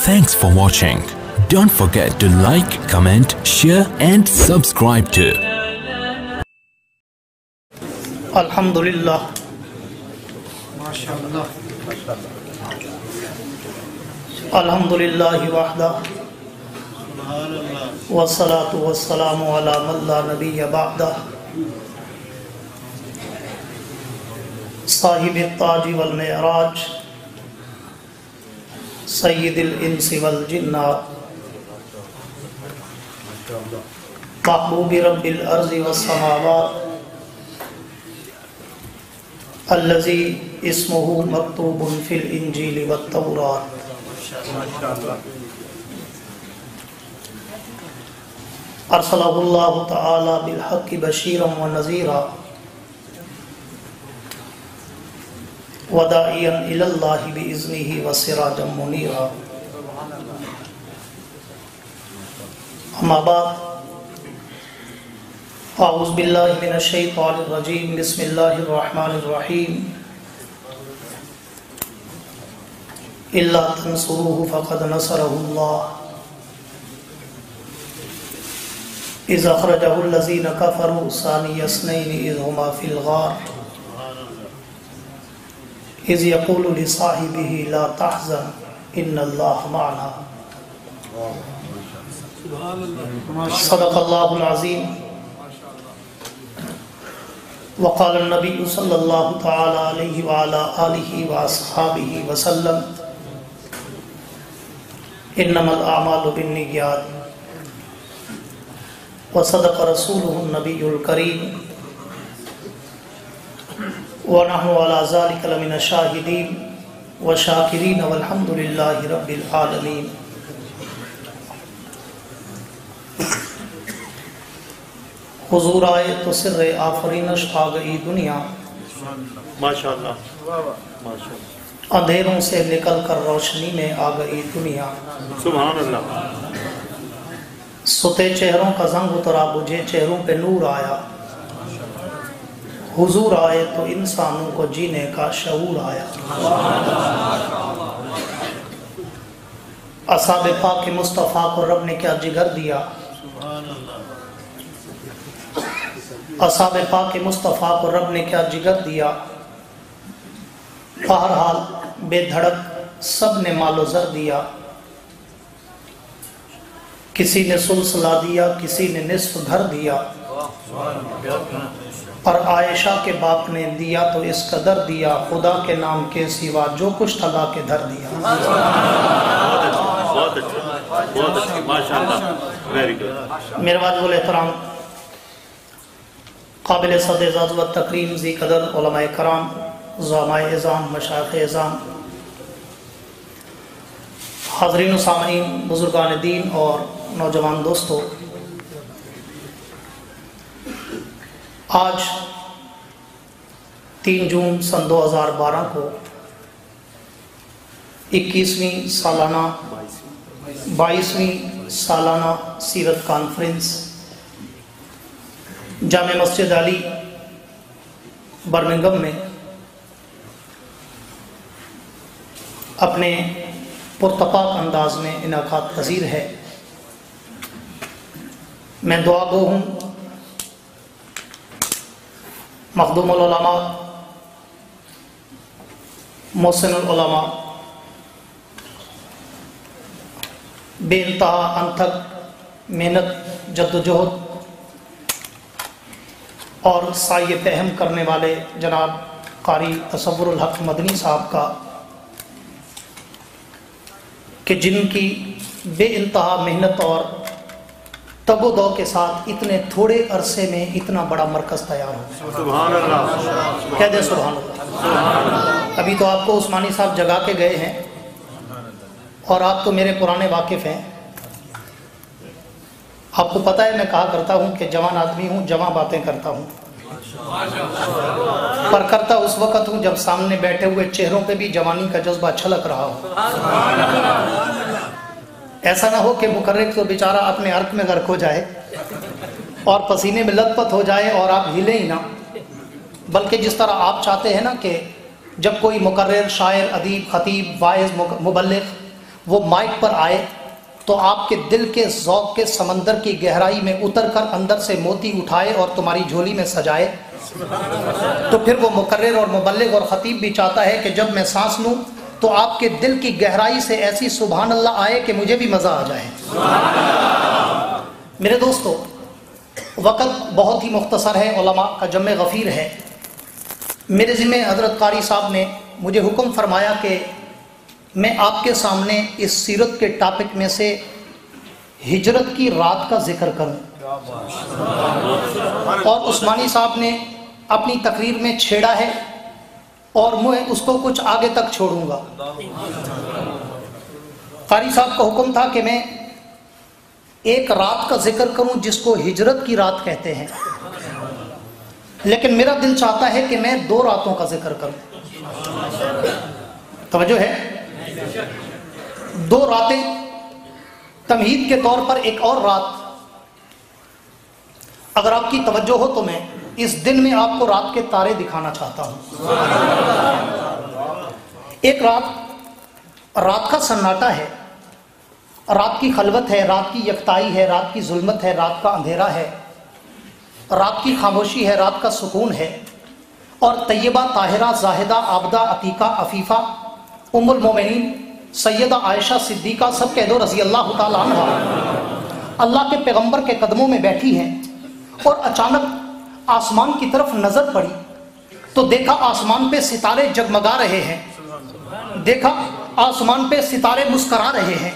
Thanks for watching. Don't forget to like, comment, share and subscribe to Alhamdulillah. MashaAllah. Alhamdulillahi wahda. Wassalatu wassalamu ala man la nabiyya ba'da. Sahib al-Taj wal-Mi'raj, Sayyid al-Insi wal-Jinnat, Mahbubi Rabbil Arzi was-Samawat, Allazi ismuhu maktubun fil Injili wat-Tawrat. Arsalahu Allahu ta'ala bil haqqi bashiran wa nazira wa da'iyan ila Allahi bi iznihi wa sirajan munira. Amma ba'd. A'udhu billahi minash shaitanir rajim. Bismillahir rahmanir rahim. Illa tansuruhu faqad nasarahu Allah. إذ أخرجه الذين كفروا ثاني اثنين إذ هما في الغار إذ يقول لصاحبه لا تحزن إن الله معنا. صدق الله العظيم. وقال النبي صلى الله تعالى عليه وعلى آله وأصحابه وسلم إنما الأعمال بالنيات. وصدق رسوله النبي الكريم ونحن على ذلك لمن الشاهدين والشاكرين والحمد لله رب العالمين. حضور آئے تو سر آفرینش آ گئی دنیا. ماشاءاللہ. اندھیروں سے نکل کر روشنی میں آ گئی دنیا. سبحان اللہ. ستے چہروں کا زنگ اترا بجھے چہروں پہ نور آیا. حضور آئے تو انسانوں کو جینے کا شعور آیا. اصحاب پاک مصطفیٰ کو رب نے کیا جگر دیا. اصحاب پاک مصطفیٰ کو رب نے کیا جگر دیا. بہرحال بے دھڑک سب نے مال و زر دیا. کسی نے سلسلہ دیا, کسی نے نصف گھر دیا, اور عائشہ کے باپ نے دیا تو اس قدر دیا, خدا کے نام کے سوا جو کچھ تھا لا کے دھر دیا. بہت اچھا ماشاءاللہ. Very good. میرے واجب الاحترام قابل صد اعزاز و تکریم ذی قدر علماء کرام, زعماء اعظام, مشایخ اعظام, حاضرین و سامعین, بزرگان دین اور نوجوان دوستو, آج 3 جون سن 2012 کو 22ویں سالانہ سیرت کانفرنس جامع مسجد علی برمنگم میں اپنے پرتپاک انداز میں انعقاد پذیر ہے. میں دعا گو ہوں مخدوم العلماء, محسن العلماء, بے انتہا انتھک محنت, جدوجہد اور سایہ فہم کرنے والے جناب قاری تصور الحق مدنی صاحب کا, کہ جن کی بے انتہا محنت اور تگ و دو کے ساتھ اتنے تھوڑے عرصے میں اتنا بڑا مرکز تیار ہو. سبحان اللہ. کہہ دیں سبحان اللہ. ابھی تو آپ کو عثمانی صاحب جگا کے گئے ہیں اور آپ تو میرے پرانے واقف ہیں. آپ کو پتہ ہے میں کہا کرتا ہوں کہ جوان آدمی ہوں, جوان باتیں کرتا ہوں, پر کرتا اس وقت ہوں جب سامنے بیٹھے ہوئے چہروں پہ بھی جوانی کا جذبہ چھلک رہا ہو. ایسا نہ ہو کہ مقرر تو بیچارہ اپنے عرق میں غرق ہو جائے اور پسینے میں لت پت ہو جائے اور آپ ہلیں ہی نہ, بلکہ جس طرح آپ چاہتے ہیں نا کہ جب کوئی مقرر, شاعر, ادیب, خطیب, واعظ, مبلغ وہ مائک پر آئے تو آپ کے دل کے ذوق کے سمندر کی گہرائی میں اتر کر اندر سے موتی اٹھائے اور تمہاری جھولی میں سجائے، تو پھر وہ مقرر اور مبلغ اور خطیب بھی چاہتا ہے کہ جب میں سانس لوں تو آپ کے دل کی گہرائی سے ایسی سبحان اللہ آئے کہ مجھے بھی مزہ آ جائے۔ میرے دوستو، وقت بہت ہی مختصر ہے، علماء کا جمع غفیر ہے۔ میرے ذمہ حضرت قاری صاحب نے مجھے حکم فرمایا کہ میں آپ کے سامنے اس سیرت کے ٹاپک میں سے ہجرت کی رات کا ذکر کروں، اور عثمانی صاحب نے اپنی تقریر میں چھیڑا ہے اور میں اس کو کچھ آگے تک چھوڑوں گا۔ قاری صاحب کا حکم تھا کہ میں ایک رات کا ذکر کروں جس کو ہجرت کی رات کہتے ہیں، لیکن میرا دل چاہتا ہے کہ میں 2 راتوں کا ذکر کروں۔ توجہ ہے؟ 2 راتیں تمہید کے طور پر۔ ایک اور رات اگر آپ کی توجہ ہو تو میں اس دن میں آپ کو رات کے تارے دکھانا چاہتا ہوں۔ ایک رات کا سناٹا ہے، رات کی خلوت ہے، رات کی یکتائی ہے، رات کی ظلمت ہے، رات کا اندھیرا ہے، رات کی خاموشی ہے، رات کا سکون ہے، اور طیبہ، طاہرہ، زاہدہ، عابدہ، عتیقہ، عفیفہ، ام المومنین سیدہ عائشہ صدیقہ، سب کہہ دو رضی اللہ تعالیٰ عنہ، اللہ کے پیغمبر کے قدموں میں بیٹھی ہیں، اور اچانک آسمان کی طرف نظر پڑی تو دیکھا آسمان پہ ستارے جگمگا رہے ہیں، دیکھا آسمان پہ ستارے مسکرا رہے ہیں،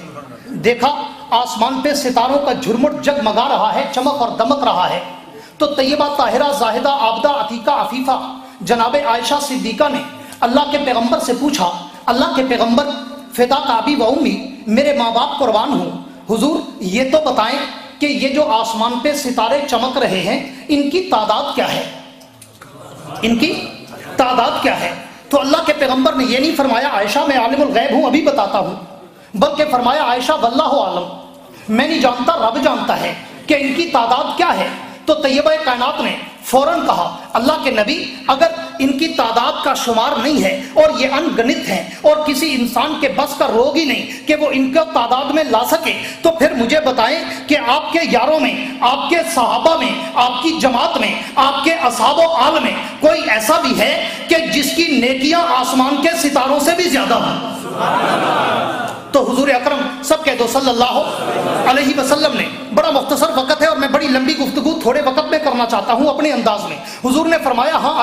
دیکھا آسمان پہ ستاروں کا جھرمٹ جگمگا رہا ہے، چمک اور دمک رہا ہے۔ تو طیبہ، طاہرہ، زاہدہ، عابدہ، عتیقہ، عفیفہ جناب عائشہ صدیقہ نے اللہ کے پیغمبر سے پوچھا، اللہ کے پیغمبر، فداک ابی و امی، میرے ماں باپ قربان ہوں، حضور یہ تو بتائیں کہ یہ جو آسمان پہ ستارے چمک رہے ہیں ان کی تعداد کیا ہے، ان کی تعداد کیا ہے؟ تو اللہ کے پیغمبر نے یہ نہیں فرمایا عائشہ میں عالم الغیب ہوں ابھی بتاتا ہوں، بلکہ فرمایا عائشہ واللہ عالم، میں نہیں جانتا، رب جانتا ہے کہ ان کی تعداد کیا ہے۔ تو طیبہ کائنات نے فوراً کہا، اللہ کے نبی اگر ان کی تعداد کا شمار نہیں ہے اور یہ ان گنت ہیں اور کسی انسان کے بس کا روگ ہی نہیں کہ وہ ان کو تعداد میں لا سکے، تو پھر مجھے بتائیں کہ آپ کے یاروں میں، آپ کے صحابہ میں، آپ کی جماعت میں، آپ کے اصحاب و آل میں کوئی ایسا بھی ہے کہ جس کی نیکیاں آسمان کے ستاروں سے بھی زیادہ ہوں؟ تو حضور اکرم سب کہہ دو صلی اللہ علیہ وسلم نے، بڑا مختصر وقت ہے اور میں بڑی لمبی گفتگو تھوڑے وقت میں کرنا چاہتا ہوں اپنے انداز میں۔ حضور نے فرمایا، ہاں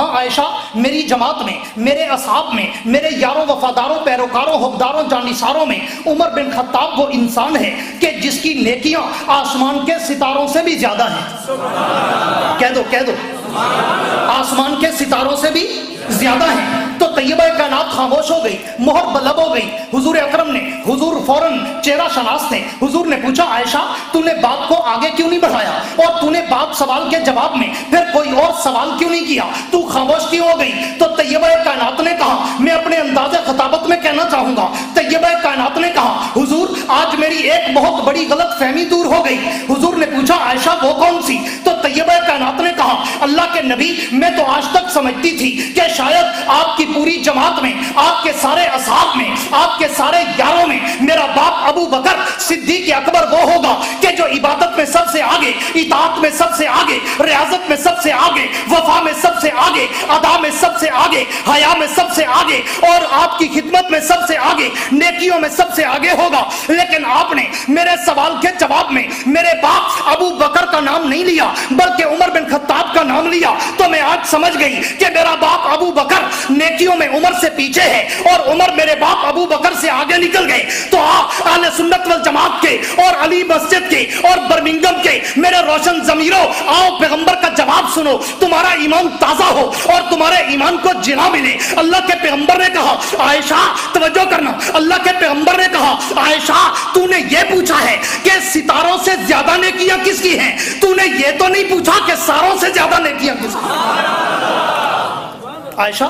عائشہ، میری جماعت میں، میرے اصحاب میں، میرے یاروں، وفاداروں، پیروکاروں، حقداروں، جانثاروں میں عمر بن خطاب وہ انسان ہے کہ جس کی نیکیاں آسمان کے ستاروں سے بھی زیادہ ہیں۔ کہہ دو آسمان کے ستاروں سے بھی زیادہ ہیں۔ تو طیبہ کائنات خاموش ہو گئی، مہر بلب ہو گئی۔ حضور اکرم نے، حضور فوراً چہرہ شناس تھے، حضور نے پوچھا عائشہ تو نے بات کو آگے کیوں نہیں بڑھایا، اور تو نے بات سوال کے جواب میں پھر کوئی اور سوال کیوں نہیں کیا، تو خاموش کیوں ہو گئی؟ تو طیبہ کائنات نے کہا، میں اپنے انداز خطابت میں کہنا چاہوں گا، طیبہ کائنات نے کہا حضور آج میری ایک بہت بڑی غلط فہمی دور ہو گئی۔ حضور نے پوچھا عائشہ وہ کون سی؟ تو طیبہ کائنات نے کہا، اللہ کے نبی میں تو آج تک سمجھتی تھی کہ شاید آپ کی پوری جماعت میں، آپ کے سارے اصحاب میں، آپ کے سارے یاروں میں میرا باپ ابو بکر صدیق اکبر وہ ہوگا کہ جو عبادت میں سب سے آگے، اطاعت میں سب سے آگے، ریاضت میں سب سے آگے، وفا میں سب سے آگے، ادا میں سب سے آگے، حیا میں سب سے آگے، اور آپ کی خدمت میں سب سے آگے، نیکیوں میں سب سے آگے ہوگا۔ لیکن آپ نے میرے سوال کے جواب میں میرے باپ ابو بکر کا نام نہیں لیا بلکہ عمر بن خطاب کا نام لیا، تو میں آج سمجھ گئی کہ میرا باپ ابو بکر نیکیوں میں عمر سے پیچھے ہے اور عمر میرے باپ ابو بکر سے آگے نکل گئے۔ تو آپ اہل سنت والجماعت کے اور علی مسجد کے اور برمنگم کے میرے روشن ضمیروں، آؤ پیغمبر کا جواب سنو، تمہارا ایمان تازہ ہو اور تمہارے ایمان کو جنا ملے۔ اللہ کے پیغمبر نے کہا عائشہ توجہ کرنا، اللہ کے پیغمبر نے کہا عائشہ تو نے یہ پوچھا ہے کہ ستاروں سے زیادہ نیکیاں کس کی ہیں، تو نے یہ تو نہیں پوچھا کہ ساروں سے زیادہ نیکیاں کس کی ہیں۔ आयशा,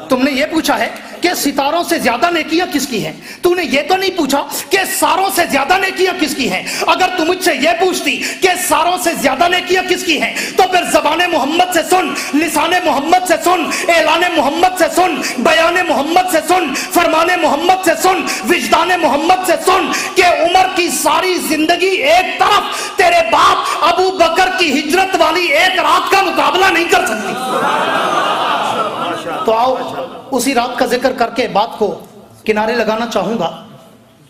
तुमने ये पूछा है कि सितारों से ज्यादा नेकियां किसकी हैं, तूने ये तो नहीं पूछा कि सारों से ज्यादा नेकियां किसकी हैं। अगर तू मुझसे ये पूछती कि सारों से ज्यादा नेकियां किसकी हैं, तो फिर ज़बाने मोहम्मद से सुन, लिसाने मोहम्मद से सुन, ऐलाने मोहम्मद से सुन, बयाने मोहम्मद से सुन, फरमाने मोहम्मद से सुन, विजदाने मोहम्मद से सुन कि उमर की सारी जिंदगी एक तरफ, तेरे बाप अबू बकर की हिजरत वाली एक रात का मुकाबला नहीं कर सकती। तो आओ उसी रात का जिक्र करके बात को किनारे लगाना चाहूंगा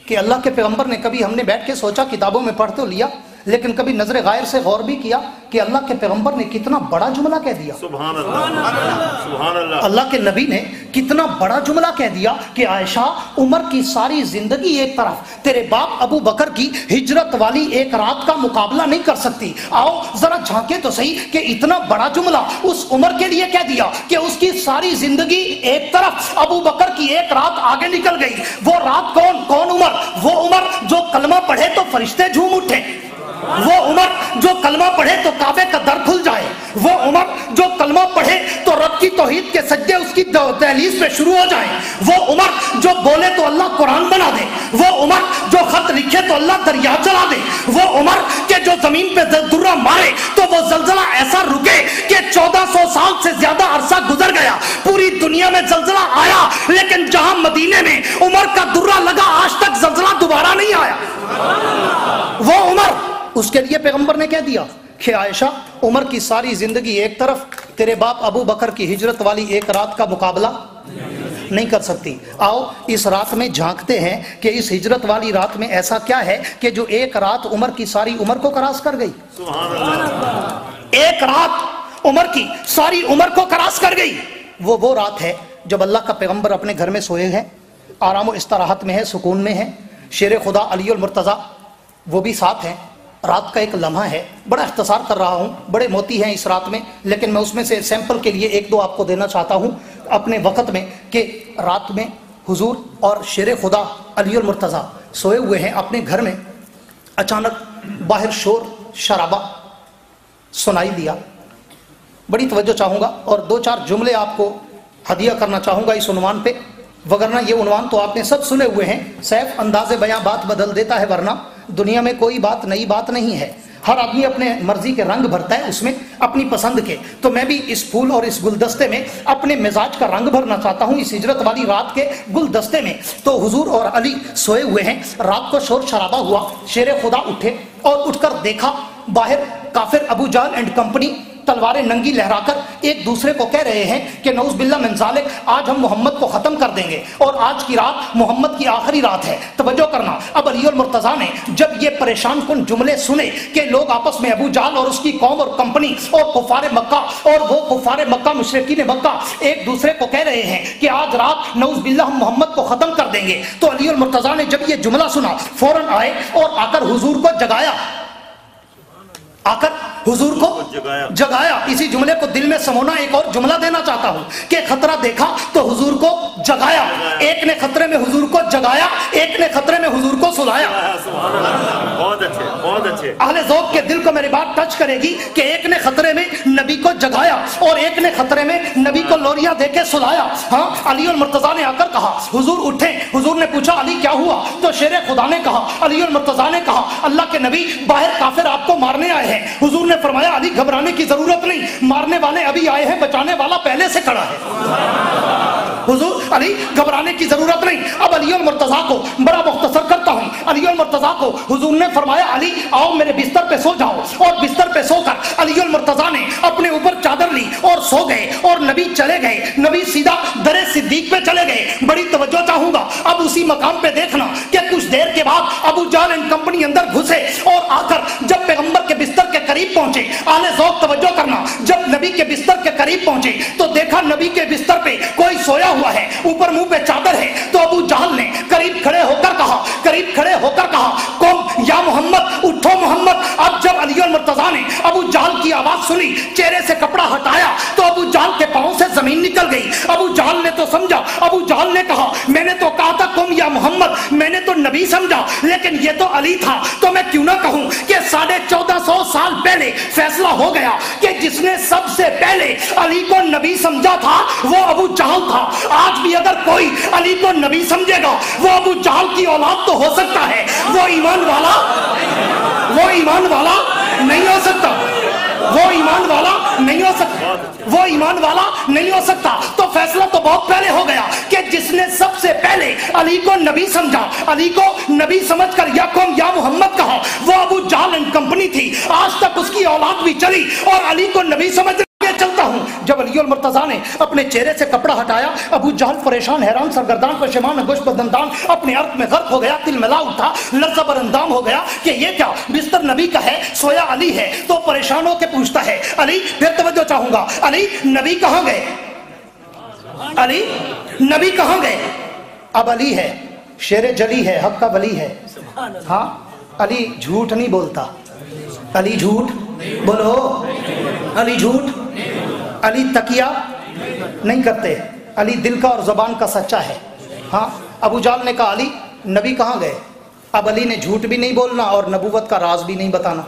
कि अल्लाह के पैगंबर ने कभी, हमने बैठ के सोचा, किताबों में पढ़ तो लिया, लेकिन कभी नजर गायर से गौर भी किया कि अल्लाह के पैगंबर ने कितना बड़ा जुमला कह दिया। सुभान अल्लाह, सुभान अल्लाह। अल्लाह के नबी ने कितना बड़ा जुमला कह दिया कि आयशा, उमर की सारी जिंदगी एक तरफ, तेरे बाप अबू बकर की हिजरत वाली एक रात का मुकाबला नहीं कर सकती। आओ जरा झांके तो सही कि इतना बड़ा जुमला उस उमर के लिए कह दिया कि उसकी सारी जिंदगी एक तरफ, अबू बकर की एक रात आगे निकल गई। वो रात कौन? कौन उमर? वो उमर जो कलमा पढ़े तो फरिश्ते झूम उठे, वो उमर जो कलमा पढ़े तो काबे का दर खुल जाए, वो उमर जो कलमा पढ़े तो रब की तौहीद के सज्जे उसकी दहलीज पे शुरू हो जाए, वो उमर जो बोले तो अल्लाह कुरान बना दे, वो उमर जो खत लिखे तो अल्लाह दरिया चला दे, वो उमर के जो जमीन पे दुर्रा मारे तो वो जलजला ऐसा रुके कि 1400 साल से ज्यादा अरसा गुजर गया, पूरी दुनिया में जलजला आया, लेकिन जहां मदीने में उमर का दुर्रा लगा आज तक जलजला दोबारा नहीं आया। वो उमर, उसके लिए पैगंबर ने कह दिया कि आयशा, उमर की सारी जिंदगी एक तरफ, तेरे बाप अबू बकर की हिजरत वाली एक रात का मुकाबला नहीं कर सकती। आओ इस रात में झांकते हैं कि इस हिजरत वाली रात में ऐसा क्या है कि जो एक रात उमर की सारी उम्र को करास कर गई। एक रात उमर की सारी उम्र को करास कर गई। वो रात है जब अल्लाह का पैगंबर अपने घर में सोए हैं, आराम और इस्तराहत में है, सुकून में है। शेर खुदा अली अल मुर्तज़ा वो भी साथ हैं। रात का एक लम्हा है, बड़ा इख्तिसार कर रहा हूँ, बड़े मोती हैं इस रात में, लेकिन मैं उसमें से सैंपल के लिए एक दो आपको देना चाहता हूँ अपने वक़्त में कि रात में हुजूर और शेर खुदा अली अल मुर्तज़ा सोए हुए हैं अपने घर में। अचानक बाहर शोर शराबा सुनाई दिया। बड़ी तवज्जो चाहूँगा और दो चार जुमले आपको हदिया करना चाहूँगा इस उन्वान पे, वगरना ये उन्वान तो आपने सब सुने हुए हैं। सैफ अंदाज़े बयां बात बदल देता है, वरना दुनिया में कोई बात नई बात नहीं है। हर आदमी अपने मर्जी के रंग भरता है उसमें, अपनी पसंद के। तो मैं भी इस फूल और इस गुलदस्ते में अपने मिजाज का रंग भरना चाहता हूँ, इस हिजरत वाली रात के गुलदस्ते में। तो हुजूर और अली सोए हुए हैं, रात को शोर शराबा हुआ, शेर खुदा उठे और उठकर देखा बाहर काफिर अबू जाल एंड कंपनी तलवारें नंगी लहराकर एक दूसरे को कह रहे हैं कि नऊज़ बिल्लाह मिन ज़ालिक, आज हम मोहम्मद को ख़त्म कर देंगे और आज की रात मोहम्मद की आखिरी रात है। तवज्जो करना, अब अली अल मुर्तज़ा ने जब ये परेशान कुन जुमले सुने कि लोग आपस में अबू जाल और उसकी कौम और कंपनी और कुफारे मक्का और वो कुफारे मक्का मुशरिकीन मक्का एक दूसरे को कह रहे हैं कि आज रात नऊज़ बिल्लाह हम मोहम्मद को ख़त्म कर देंगे, तो अली अल मुर्तज़ा ने जब ये जुमला सुना फौरन आए और आकर हुजूर को जगाया, आकर हुजूर को जगाया। इसी जुमले को दिल में समोना एक और जुमला देना चाहता हूं कि खतरा देखा तो हुजूर को जगाया। एक ने खतरे में हुजूर को जगाया, एक ने खतरे में हुजूर को सुलाया। बहुत अच्छे, बहुत अच्छे। अहले ज़ौक़ के दिल को मेरी बात टच करेगी कि एक ने खतरे में नबी को जगाया और एक ने खतरे में नबी को लोरिया देके सुलाया। हाँ, अली अल मुर्तज़ा ने आकर कहा हुजूर उठे। हुजूर ने पूछा अली क्या हुआ? तो शेर खुदा ने कहा, अली अल मुर्तज़ा ने कहा अल्लाह के नबी बाहर काफिर आपको मारने आए हैं। हुजूर ने फरमाया अली घबराने की जरूरत नहीं, मारने वाले अभी आए हैं, बचाने वाला पहले से खड़ा है। हुजूर अली घबराने की जरूरत नहीं। अब अली अल मुर्तज़ा को बड़ा मुख्तसर करता हूं। अली अल मुर्तज़ा को हुजूर ने फरमाया अली आओ मेरे बिस्तर पे सो जाओ, और बिस्तर पे सोकर अली अल मुर्तज़ा ने अपने ऊपर चादर ली और सो गए और नबी चले गए। नबी सीधा दरे सिद्दीक पे चले गए। बड़ी तवज्जो चाहूंगा अब उसी मकाम पे देखना कि कुछ देर के बाद अबू जाल एंड कंपनी अंदर घुसे और आकर जब पैगंबर के बिस्तर के करीब पहुंचे, आले ज़ौक़ तवज्जो करना, जब नबी के बिस्तर के करीब पहुंचे तो देखा नबी के बिस्तर पे कोई सोया हुआ है, ऊपर मुंह पे चादर है। तो अबू जहल ने करीब खड़े होकर कहा, कौम या मोहम्मद उठो मोहम्मद। अब जब अली अल मुर्तज़ा ने अबू जाल की आवाज सुनी, चेहरे से कपड़ा हटाया तो अबू जाल के पांव से जमीन निकल गई। अबू जाल ने तो समझा, अबू जाल ने कहा मैंने तो कहा था कुम या मोहम्मद, मैंने तो नबी समझा, लेकिन ये तो अली था, तो मैं क्यों ना कहूं कि 1450 साल पहले फैसला हो गया कि जिसने सबसे पहले अली को नबी समझा था वो अबू जाल था। आज भी अगर कोई अली को नबी समझेगा वो अबू जाल की औलाद तो हो सकता है, वो ईमान वाला नहीं हो सकता, वो ईमान वाला नहीं हो सकता, वो ईमान वाला नहीं हो सकता। तो फैसला तो बहुत पहले हो गया कि जिसने सबसे पहले अली को नबी समझा, अली को नबी समझकर या कौम या मोहम्मद कहा, वो अबू जाल एंड कंपनी थी। आज तक उसकी औलाद भी चली और अली को नबी समझ चलता हूं। जब अली और मुर्तजा ने अपने चेहरे से कपड़ा हटाया, अबू जहल परेशान, हैरान, सरगर्दान, पशेमान, नगोश बदंदान, अपने अर्थ में गर्क हो गया, तिल मिला उठा, लर्ज़ा बरंदाम हो गया कि ये क्या, बिस्तर नबी का है, सोया अली है। तो परेशान होकर पूछता है अली, फिर तवज्जो चाहूंगा, अली नबी कहां गए, अली नबी कहां गए? अब अली है, शेर जली है, हक का वली है। हाँ, अली झूठ नहीं बोलता, अली झूठ बोलो, अली झूठ, अली तकिया नहीं करते, अली दिल का और जबान का सच्चा है। हाँ, अबू जाल ने कहा अली नबी कहाँ गए? अब अली ने झूठ भी नहीं बोलना और नबूवत का राज भी नहीं बताना,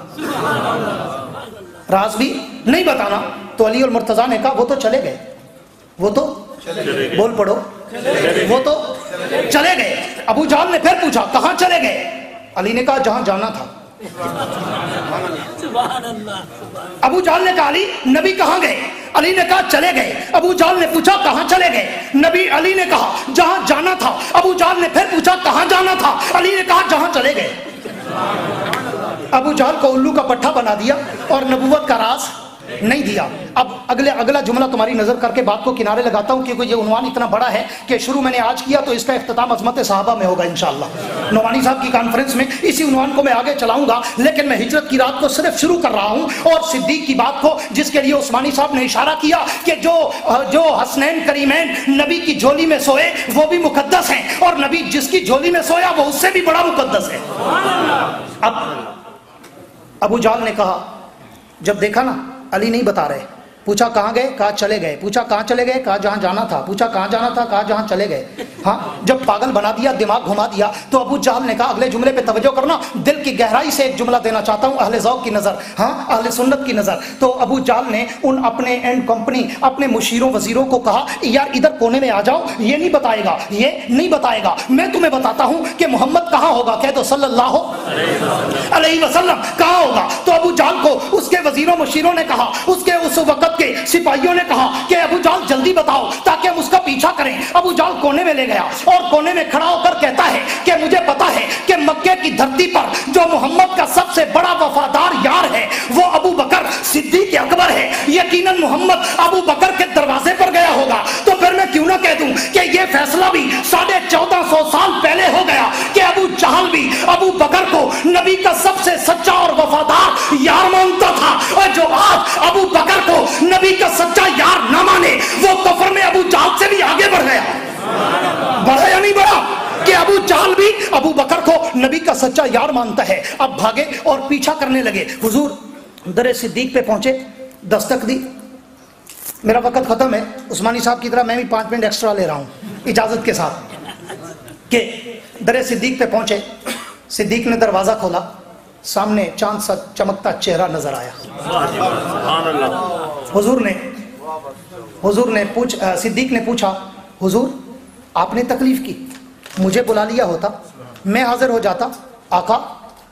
राज भी नहीं बताना। तो अली और मुर्तजा ने कहा वो तो चले गए, वो तो बोल पड़ो, वो तो चले गए। अबू जाल ने फिर पूछा कहाँ चले गए? अली ने कहा जहां जाना था। अबू जाल ने कहा अली नबी कहां गए? अली ने कहा चले गए। अबू जाल ने पूछा कहां चले गए? नबी अली ने कहा जहां जाना था। अबू जाल ने फिर पूछा कहां जाना था? अली ने कहा जहां चले गए। अबू जाल को उल्लू का पट्टा बना दिया और नबूवत का राज नहीं दिया। अब अगला जुमला तुम्हारी नजर करके बात को किनारे लगाता हूं, क्योंकि ये उन्वान इतना बड़ा है कि शुरू मैंने आज किया तो इसका इख्तिताम अज़मत सहाबा में होगा इंशाअल्लाह। नोमानी साहब की कॉन्फ्रेंस में इसी उन्वान को मैं आगे चलाऊंगा, लेकिन मैं हिजरत की रात को सिर्फ शुरू कर रहा हूं और सिद्दीक की बात को, जिसके लिए उस्मानी साहब ने इशारा किया कि जो हसनैन करीमैन नबी की झोली में सोए वो भी मुकद्दस हैं, और नबी जिसकी झोली में सोया वो उससे भी बड़ा मुकद्दस है। अब अबू जाल ने कहा, जब देखा ना अली नहीं बता रहे, पूछा कहाँ गए? कहा चले गए। पूछा कहाँ चले गए? कहा जहाँ जाना था। पूछा कहाँ जाना था? कहा जहाँ चले गए। हाँ, जब पागल बना दिया, दिमाग घुमा दिया, तो अबू जाहल ने कहा अगले जुमले पे तवज्जो करना, दिल की गहराई से एक जुमला देना चाहता हूँ, अहले ज़ौक़ की नज़र, हाँ अहले सुन्नत की नज़र। तो अबू जाहल ने उन अपने एंड कंपनी, अपने मुशीरों वजीरों को कहा यार इधर कोने में आ जाओ, ये नहीं बताएगा, ये नहीं बताएगा, मैं तुम्हें बताता हूँ कि मोहम्मद कहाँ होगा। कह दो सल्लल्लाहु अलैहि वसल्लम कहाँ होगा। तो अबू जाहल को उसके वजीरों मुशीरों ने कहा, उसके उस वक़्त के सिपाहियों ने कहा कि अबू जाहल जल्दी बताओ ताकि हम उसका पीछा करें। अबू जाहल कोने में ले गया और कोने में खड़ा होकर कहता है कि मुझे पता है कि मक्के की धरती पर जो मोहम्मद का सबसे बड़ा वफादार यार है वो अबू बकर सिद्दीक अकबर है। यकीनन मोहम्मद अबू बकर के दरवाजे पर गया होगा। तो फिर मैं क्यों ना कह दूं कि यह फैसला भी 1450 साल पहले हो गया कि अबू जाहल भी अबू बकर को नबी का सबसे सच्चा और वफादार यार मानता था, और जो आज अबू बकर को नबी का सच्चा यार ना माने वो कफर में अबू जाहल से भी आगे बढ़ गया। बढ़ा या नहीं बढ़ा कि अबू जाहल भी अबू बकर को नबी का सच्चा यार मानता है। अब भागे और पीछा करने लगे। हुजूर दरे सिद्दीक पे पहुंचे, दस्तक दी। मेरा वक्त खत्म है, उस्मानी साहब की तरह मैं भी 5 मिनट एक्स्ट्रा ले रहा हूं इजाजत के साथ। कि दरे सिद्दीक पे पहुंचे, सिद्दीक ने दरवाजा खोला, सामने चांद सा चमकता चेहरा नजर आया। हुजूर ने सिद्दीक ने पूछा हुजूर आपने तकलीफ की, मुझे बुला लिया होता, मैं हाजिर हो जाता। आका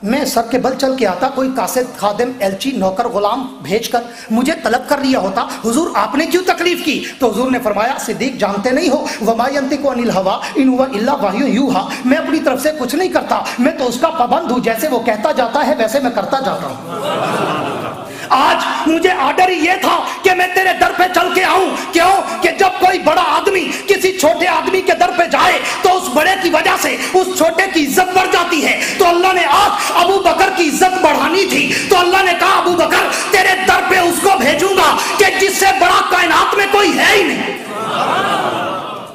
मैं सर के बल चल के आता, कोई कासिद खादिम एलची नौकर गुलाम भेजकर मुझे तलब कर लिया होता, हुजूर आपने क्यों तकलीफ की? तो हुजूर ने फरमाया सिद्दीक जानते नहीं हो वमा यंतिकु अनिल हवा इन हुवा इल्ला वह्युन यूहा, मैं अपनी तरफ से कुछ नहीं करता, मैं तो उसका पाबंद हूं, जैसे वो कहता जाता है वैसे मैं करता जाता हूं। आज मुझे आर्डर ही ये था कि मैं तेरे दर पे चल के आऊं। क्यों? कि जब कोई बड़ा आदमी किसी छोटे आदमी के दर पे जाए तो उस बड़े की वजह से उस छोटे की इज्जत बढ़ जाती है। तो अल्लाह ने आज अबू बकर की इज्जत बढ़ानी थी, तो अल्लाह ने कहा अबू बकर तेरे दर पे उसको भेजूंगा कि जिससे बड़ा कायनात में कोई है ही नहीं।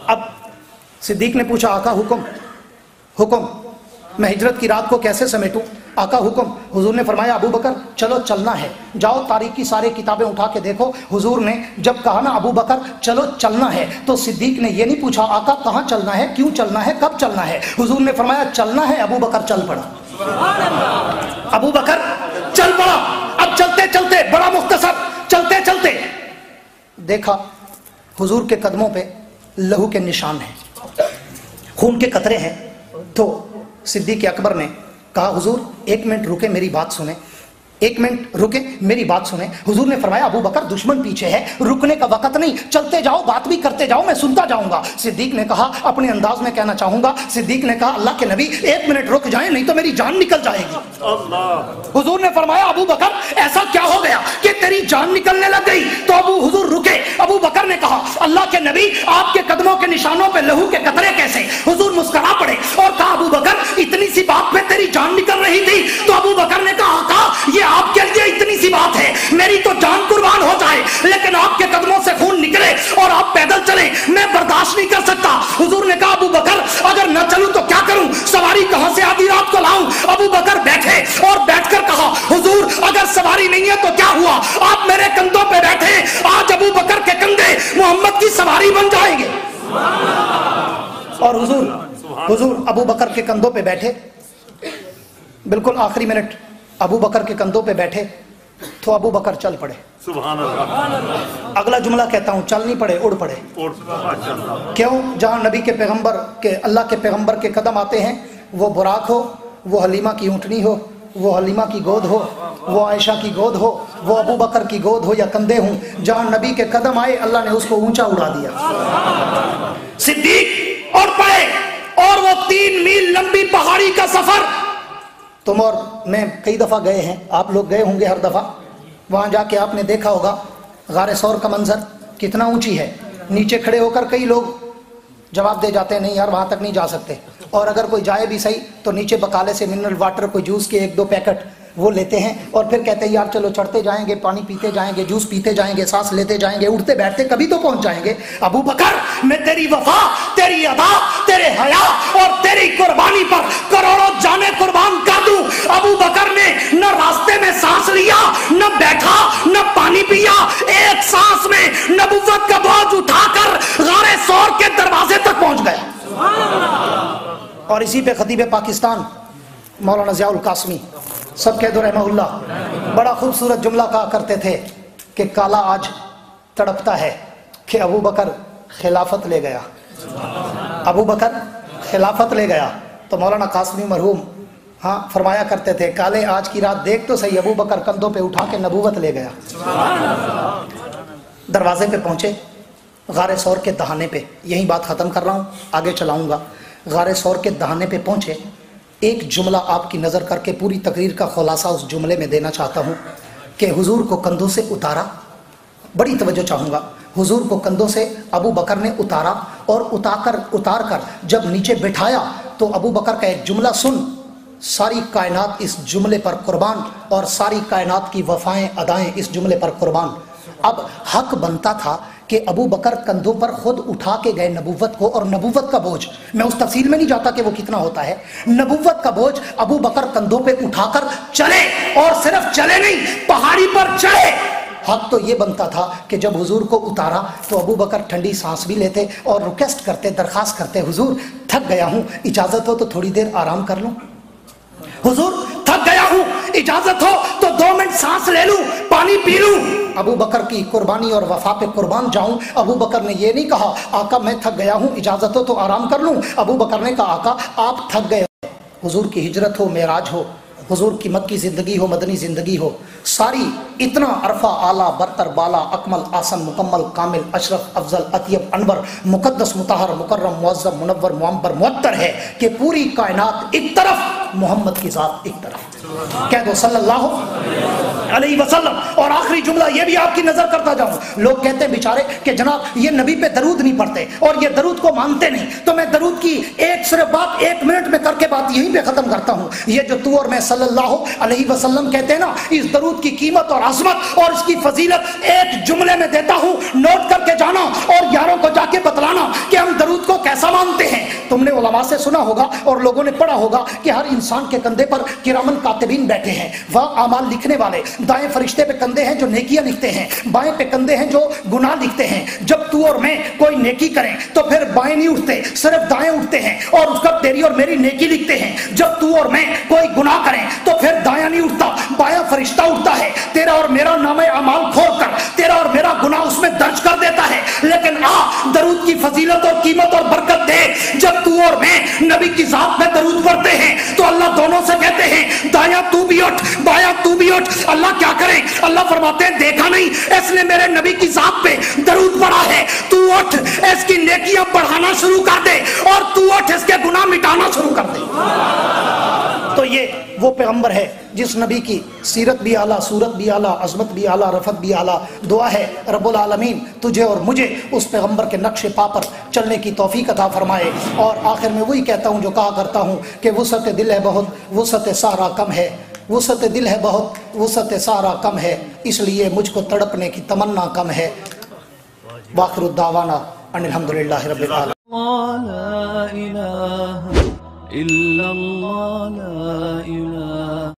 अब सिद्दीक ने पूछा आका हुक्म, मैं हिजरत की रात को कैसे समेटूं? आका हुक्म। हुजूर ने फरमाया अबू बकर चलो चलना है, जाओ तारीख की सारी किताबें उठा के देखो। हुजूर ने जब कहा ना अबू बकर चलो चलना है, तो सिद्दीक ने ये नहीं पूछा आका कहाँ चलना है, क्यों चलना है, कब चलना है। हुजूर ने फरमाया चलना है, अबू बकर चल पड़ा। अबू बकर चल पड़ा। अब चलते चलते, बड़ा मुख्तसर, चलते चलते देखा हुजूर के कदमों पे लहू के निशान हैं, खून के कतरे हैं। तो सिद्दीक अकबर ने कहा हुजूर 1 मिनट रुके, मेरी बात सुने, 1 मिनट रुके, मेरी बात सुने। हुजूर ने फरमाया अबू बकर दुश्मन पीछे है, रुकने का वक्त नहीं, चलते जाओ, बात भी करते जाओ, मैं सुनता जाऊंगा। सिद्दीक ने कहा अपने अंदाज में कहना चाहूंगा, सिद्दीक ने कहा अल्लाह के नबी 1 मिनट रुक जाए, नहीं तो मेरी जान निकल जाएगी। हुजूर ने फरमाया अबू बकर ऐसा क्या हो गया कि तेरी जान निकलने लग गई। तो हुजूर रुके। अबू बकर ने कहा अल्लाह के नबी आपके कदमों के निशानों पे लहू के कतरे कैसे। हुजूर मुस्कुरा पड़े और कहा अबू बकर इतनी सी बात पे तेरी जान निकल रही थी। तो अबू बकर ने कहा आका ये आपके लिए इतनी सी बात है, मेरी तो जान कुर्बान हो जाए, लेकिन आपके कदमों से खून निकले और आप पैदल चले, मैं बर्दाश्त नहीं कर सकता। हुजूर ने कहा अबू बकर अगर न चलूं तो क्या करूं, सवारी कहां से आधी रात को लाऊं। अबू बकर बैठे और बैठकर कहा हुजूर अगर सवारी नहीं है तो क्या हुआ, आप मेरे कंधों पे बैठे, आज अबू बकर के कंधे मोहम्मद की सवारी बन जाएंगे। और हुजूर अबू बकर के कंधों पे बैठे, बिल्कुल आखिरी मिनट अबू बकर के कंधों पे बैठे तो अबू बकर चल पड़े। सुभान अल्लाह। अगला जुमला कहता हूं, चल नहीं पड़े, उड़ पड़े। क्यों? जहां नबी के पैगंबर के, अल्लाह के पैगंबर के कदम आते हैं, वो बुराक हो, वो हलीमा की ऊँटनी हो, वो हलीमा की गोद हो, वो आयशा की गोद हो, वो अबू बकर की गोद हो या कंधे हों, जहां नबी के कदम आए अल्लाह ने उसको ऊंचा उड़ा दिया। सिद्दीक उड़ पड़े और वो 3 मील लंबी पहाड़ी का सफर, तुम और मैं कई दफ़ा गए हैं, आप लोग गए होंगे हर दफ़ा, वहाँ जाके आपने देखा होगा गारे सौर का मंजर कितना ऊंची है। नीचे खड़े होकर कई लोग जवाब दे जाते हैं नहीं यार वहाँ तक नहीं जा सकते, और अगर कोई जाए भी सही तो नीचे बकाले से मिनरल वाटर, कोई जूस के 1-2 पैकेट वो लेते हैं और फिर कहते हैं यार चलो चढ़ते जाएंगे, पानी पीते जाएंगे, जूस पीते जाएंगे, सांस लेते जाएंगे, उठते बैठते कभी तो पहुंच जाएंगे। अबू बकर मैं तेरी वफा, तेरी अदा, तेरे हया और तेरी कुर्बानी पर करोड़ों जाने कुर्बान कर दूं। अबू बकर ने न रास्ते में सांस लिया, न बैठा, न पानी पिया, एक सांस में नबुव्वत का बोझ उठाकर गारे सौर के दरवाजे तक पहुंच गया। और इसी पे खतीब पाकिस्तान मौलाना ज़ियाउल कासमी सब कह दो रहमहुल्लाह बड़ा खूबसूरत जुमला कहा करते थे कि काला आज तड़पता है कि अबू बकर खिलाफत ले गया, अबू बकर खिलाफत ले गया। तो मौलाना कासमी मरहूम हाँ फरमाया करते थे काले आज की रात देख तो सही, अबू बकर कंधों पे उठा के नबूवत ले गया। दरवाजे पे पहुंचे, गारे सौर के दहाने पे, यही बात ख़त्म कर रहा हूँ, आगे चलाऊँगा। गारे सौर के दहाने पे पहुंचे, एक जुमला आपकी नज़र करके पूरी तकरीर का खुलासा उस जुमले में देना चाहता हूँ कि हुजूर को कंधों से उतारा, बड़ी तवज्जो चाहूँगा, हुजूर को कंधों से अबू बकर ने उतारा और उतार कर जब नीचे बिठाया तो अबू बकर का एक जुमला सुन, सारी कायनात इस जुमले पर कुर्बान और सारी कायनात की वफ़ाएं अदाएं इस जुमले पर कुर्बान। अब हक बनता था कि अबू बकर कंधों पर खुद उठा के गए नबुव्वत को, और नबुव्वत का बोझ मैं उस तफसील में नहीं जाता कि वो कितना होता है, नबुव्वत का बोझ अबू बकर कंधों पे उठाकर चले, और सिर्फ चले नहीं पहाड़ी पर चढ़े। हक तो ये बनता था कि जब हुजूर को उतारा तो अबू बकर ठंडी सांस भी लेते और रिक्वेस्ट करते, दरखास्त करते, हुजूर थक गया हूँ, इजाज़त हो तो थोड़ी देर आराम कर लूँ, हुजूर थक गया हूँ, इजाजत हो तो 2 मिनट सांस ले लूं, पानी पी लूं। अबू बकर की कुर्बानी और वफा पे कुर्बान जाऊं। अबू बकर ने ये नहीं कहा आका मैं थक गया हूँ, इजाजत हो तो आराम कर लूं। अबू बकर ने कहा आका आप थक गए, हुजूर की हिजरत हो, मेराज हो, हुजूर की मक्की ज़िंदगी हो, मदनी ज़िंदगी हो, सारी इतना अरफा आला बरतर बाला अकमल आसन मुकम्मल कामिल अशरफ अफजल अतियब अनवर मुकद्दस मुताहर मुकर्रम मुअज़्ज़म मुनव्वर मुअम्बर मुअत्तर है कि पूरी कायनात एक तरफ, मोहम्मद की ज़ात एक तरफ। कह दो सल्लल्लाहु अलैहि वसल्लम। और आखिरी जुमला ये भी आपकी नजर करता जाऊं, लोग कहते हैं बेचारे कि जनाब ये नबी पे दरूद नहीं पढ़ते और ये दरूद को मानते नहीं, तो मैं दरूद की एक सिर्फ बात 1 मिनट में करके बात यहीं पे खत्म करता हूं। ये जो तू और मैं सल्लल्लाहु अलैहि वसल्लम कहते हैं ना, इस दरूद की कीमत और अज़मत और इसकी फजीलत एक जुमले में देता हूं, नोट करके जाना और यारों को जाके बतलाना कि हम दरूद को कैसा मानते हैं। तुमने उलमा से सुना होगा और लोगों ने पढ़ा होगा कि हर इंसान के कंधे पर किरामन कातिबीन बैठे हैं, वह आमाल लिखने वाले, दाएं फरिश्ते पे कंधे हैं जो नेकियां लिखते हैं, बाएं पे कंधे हैं जो गुनाह लिखते हैं। जब तू और मैं कोई नेकी करें तो फिर बाएं नहीं उठते, सिर्फ दाएं उठते हैं और उसका तेरी और मेरी नेकी लिखते हैं। जब तू और मैं कोई गुनाह करें तो फिर दायां नहीं उठता, बायां फरिश्ता उठता है, तेरा और मेरा नामे अमाल खोलकर तेरा और मेरा गुनाह उसमें दर्ज कर देता है। लेकिन दरूद की फजीलत और कीमत और बरकत दे, जब तू और मैं नबी की जात में दरूद पढ़ते हैं तो अल्लाह दोनों से कहते हैं दायां तू भी उठ, बायां तू भी उठ। अल्लाह क्या करे? अल्लाह फरमाते हैं देखा नहीं इसने मेरे नबी की जात पे दरूद पढ़ा है, तू उठ इसकी नेकियां बढ़ाना शुरू कर दे और तू उठ इसके गुनाह मिटाना शुरू कर दे। तो ये वो पैगंबर है जिस नबी की सीरत भी आला, सूरत भी आला, अजमत भी आला, रफत भी आला। दुआ है रब्बुल आलमीन तुझे और मुझे उस पैगंबर के नक्शे पा पर चलने की तौफीक अता फरमाए। और आखिर में वही कहता हूँ जो कहा करता हूँ कि वुसअत दिल है बहुत, वुसअत सारा कम है, वुसअत दिल है बहुत, वुसअत सारा कम है, इसलिए मुझको तड़पने की तमन्ना कम है। वाखिरुद दावाना अनिल हम्दुलिल्लाहि रब्बिल आलमीन। لا إله إلا الله لا إله